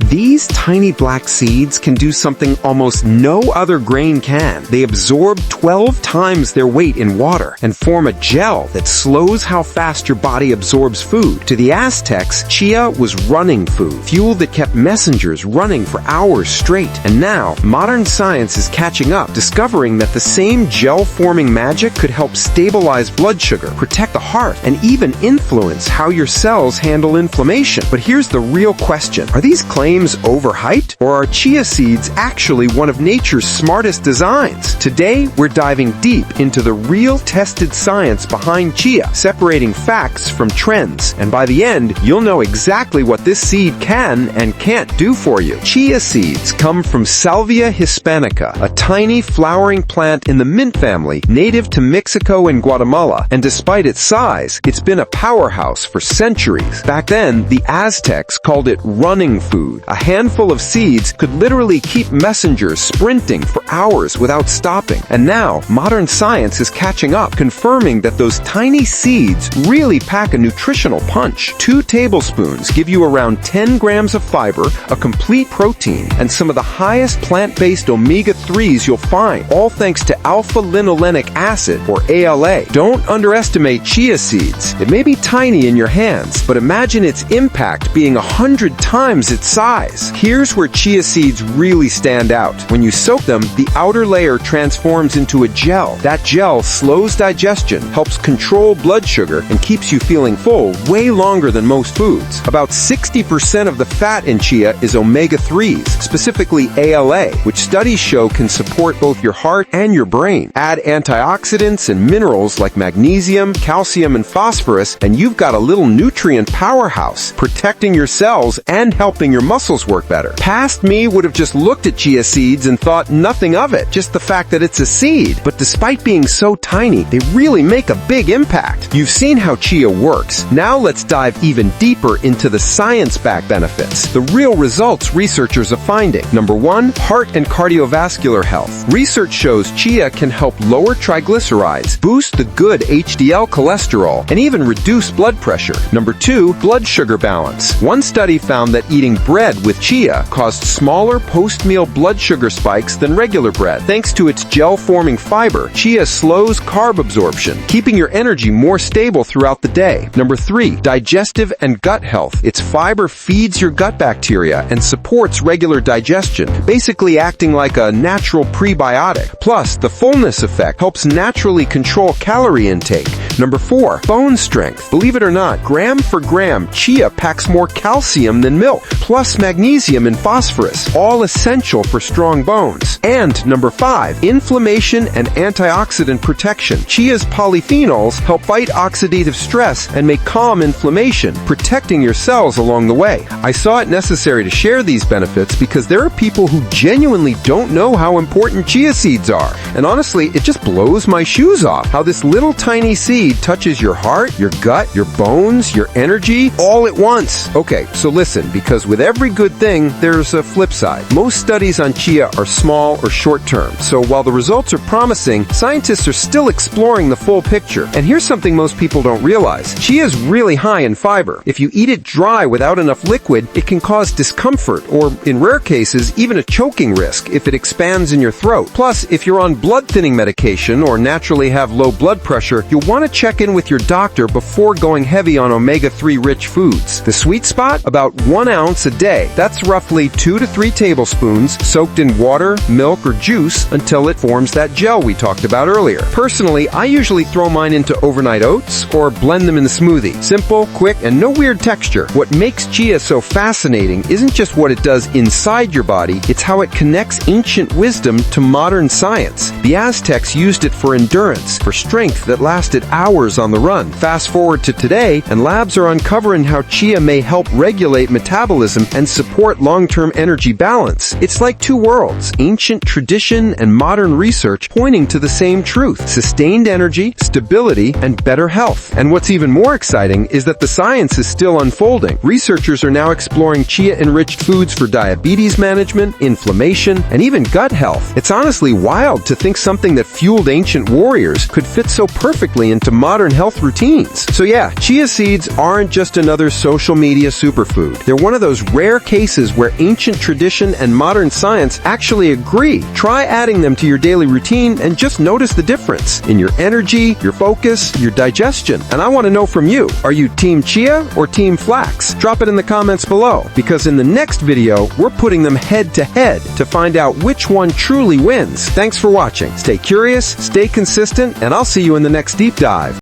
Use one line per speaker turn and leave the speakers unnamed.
These tiny black seeds can do something almost no other grain can. They absorb 12 times their weight in water and form a gel that slows how fast your body absorbs food. To the Aztecs, chia was running food, fuel that kept messengers running for hours straight. And now, modern science is catching up, discovering that the same gel-forming magic could help stabilize blood sugar, protect the heart, and even influence how your cells handle inflammation. But here's the real question. Are these claims overhyped? Or are chia seeds actually one of nature's smartest designs? Today, we're diving deep into the real tested science behind chia, separating facts from trends. And by the end, you'll know exactly what this seed can and can't do for you. Chia seeds come from Salvia hispanica, a tiny flowering plant in the mint family, native to Mexico and Guatemala. And despite its size, it's been a powerhouse for centuries. Back then, the Aztecs called it running food. A handful of seeds could literally keep messengers sprinting for hours without stopping. And now, modern science is catching up, confirming that those tiny seeds really pack a nutritional punch. 2 tablespoons give you around 10 grams of fiber, a complete protein, and some of the highest plant-based omega-3s you'll find, all thanks to alpha-linolenic acid, or ALA. Don't underestimate chia seeds. It may be tiny in your hands, but imagine its impact being 100 times its size. Here's where chia seeds really stand out. When you soak them, the outer layer transforms into a gel. That gel slows digestion, helps control blood sugar, and keeps you feeling full way longer than most foods. About 60% of the fat in chia is omega-3s, specifically ALA, which studies show can support both your heart and your brain. Add antioxidants and minerals like magnesium, calcium, and phosphorus, and you've got a little nutrient powerhouse, protecting your cells and helping your muscles work better. Past me would have just looked at chia seeds and thought nothing of it, just the fact that it's a seed. But despite being so tiny, they really make a big impact. You've seen how chia works. Now let's dive even deeper into the science-backed benefits, the real results researchers are finding. Number 1, heart and cardiovascular health. Research shows chia can help lower triglycerides, boost the good HDL cholesterol, and even reduce blood pressure. Number 2, blood sugar balance. One study found that eating bread with chia caused smaller post-meal blood sugar spikes than regular bread. Thanks to its gel-forming fiber, chia slows carb absorption, keeping your energy more stable throughout the day. Number 3, digestive and gut health. Its fiber feeds your gut bacteria and supports regular digestion, basically acting like a natural prebiotic. Plus, the fullness effect helps naturally control calorie intake. Number 4, bone strength. Believe it or not, gram for gram, chia packs more calcium than milk, plus magnesium and phosphorus, all essential for strong bones. And number 5, inflammation and antioxidant protection. Chia's polyphenols help fight oxidative stress and may calm inflammation, protecting your cells along the way. I saw it necessary to share these benefits because there are people who genuinely don't know how important chia seeds are. And honestly, it just blows my shoes off how this little tiny seed touches your heart, your gut, your bones, your energy, all at once. Okay, so listen, because with every good thing, there's a flip side. Most studies on chia are small or short-term, so while the results are promising, scientists are still exploring the full picture. And here's something most people don't realize. Chia is really high in fiber. If you eat it dry without enough liquid, it can cause discomfort, or in rare cases, even a choking risk if it expands in your throat. Plus, if you're on blood-thinning medication or naturally have low blood pressure, you'll want to check in with your doctor before going heavy on omega-3 rich foods. The sweet spot? About 1 ounce a day. That's roughly 2 to 3 tablespoons soaked in water, milk, or juice until it forms that gel we talked about earlier. Personally, I usually throw mine into overnight oats or blend them in a smoothie. Simple, quick, and no weird texture. What makes chia so fascinating isn't just what it does inside your body, it's how it connects ancient wisdom to modern science. The Aztecs used it for endurance, for strength that lasted hours on the run. Fast forward to today, and labs are uncovering how chia may help regulate metabolism and support long-term energy balance. It's like two worlds, ancient tradition and modern research pointing to the same truth: sustained energy, stability, and better health. And what's even more exciting is that the science is still unfolding. Researchers are now exploring chia-enriched foods for diabetes management, inflammation, and even gut health. It's honestly wild to think something that fueled ancient warriors could fit so perfectly into modern health routines. So yeah, chia seeds aren't just another social media superfood. They're one of those rare rare cases where ancient tradition and modern science actually agree. Try adding them to your daily routine and just notice the difference in your energy, your focus, your digestion. And I want to know from you, are you Team Chia or Team Flax? Drop it in the comments below, because in the next video, we're putting them head to head to find out which one truly wins. Thanks for watching. Stay curious, stay consistent, and I'll see you in the next deep dive.